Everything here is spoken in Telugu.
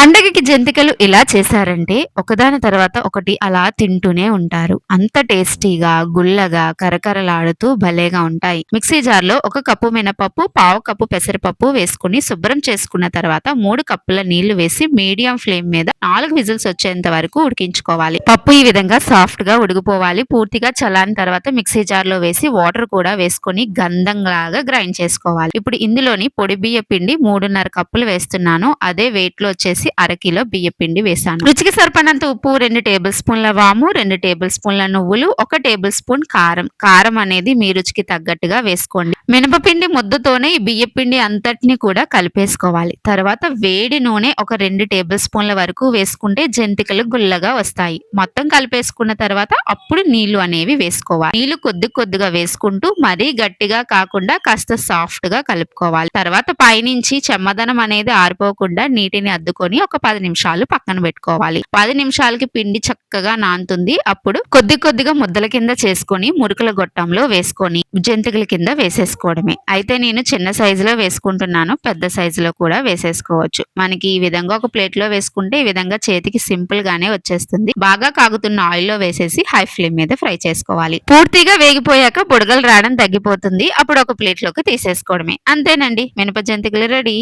పండగకి జంతికలు ఇలా చేశారంటే ఒకదాని తర్వాత ఒకటి అలా తింటూనే ఉంటారు. అంత టేస్టీగా, గుల్లగా, కరకరలాడుతూ భలేగా ఉంటాయి. మిక్సీ జార్‌లో ఒక కప్పు మినపప్పు, పావు కప్పు పెసరపప్పు వేసుకొని శుభ్రం చేసుకున్న తర్వాత 3 కప్పుల నీళ్లు వేసి మీడియం ఫ్లేమ్ మీద 4 విజిల్స్ వచ్చేంత వరకు ఉడికించుకోవాలి. పప్పు ఈ విధంగా సాఫ్ట్‌గా ఉడికిపోవాలి. పూర్తిగా చల్లారిన తర్వాత మిక్సీ జార్‌లో వేసి వాటర్ కూడా వేసుకొని గంధంలాగా గ్రైండ్ చేసుకోవాలి. ఇప్పుడు ఇందులోని పొడి బియ్య పిండి 3:30 కప్పులు వేస్తున్నాను. అదే వెయిట్‌లో వచ్చేసి అరకిలో బియ్య పిండి వేసాను. రుచికి సరిపడినంత ఉప్పు, 2 టేబుల్ స్పూన్ల వాము, 2 టేబుల్ స్పూన్ల నువ్వులు, 1 టేబుల్ స్పూన్ కారం. కారం అనేది మీ రుచికి తగ్గట్టుగా వేసుకోండి. మినపపిండి ముద్దతోనే ఈ బియ్య పిండి అంతటిని కూడా కలిపేసుకోవాలి. తర్వాత వేడి నూనె ఒక 2 టేబుల్ స్పూన్ల వరకు వేసుకుంటే జంతికలు గుల్లగా వస్తాయి. మొత్తం కలిపేసుకున్న తర్వాత అప్పుడు నీళ్లు అనేవి వేసుకోవాలి. నీళ్లు కొద్ది కొద్దిగా వేసుకుంటూ మరీ గట్టిగా కాకుండా కాస్త సాఫ్ట్ గా కలుపుకోవాలి. తర్వాత పైనుంచి చెమ్మదనం అనేది ఆరిపోకుండా నీటిని అద్దుకొని ఒక 10 నిమిషాలు పక్కన పెట్టుకోవాలి. 10 నిమిషాలకి పిండి చక్కగా నానుతుంది. అప్పుడు కొద్ది కొద్దిగా ముద్దల కింద చేసుకొని మురుకుల గొట్టంలో వేసుకొని జంతికల కింద వేసేసుకోవడమే. అయితే నేను చిన్న సైజులో వేసుకుంటున్నాను. పెద్ద సైజులో కూడా వేసేసుకోవచ్చు. మనకి ఈ విధంగా ఒక ప్లేట్ లో వేసుకుంటే ఈ విధంగా చేతికి సింపుల్ గానే వచ్చేస్తుంది. బాగా కాగుతున్న ఆయిల్ లో వేసేసి హై ఫ్లేమ్ మీద ఫ్రై చేసుకోవాలి. పూర్తిగా వేగిపోయాక బుడగలు రావడం తగ్గిపోతుంది. అప్పుడు ఒక ప్లేట్ లోకి తీసేసుకోవడమే. అంతేనండి, మినప జంతికలు రెడీ.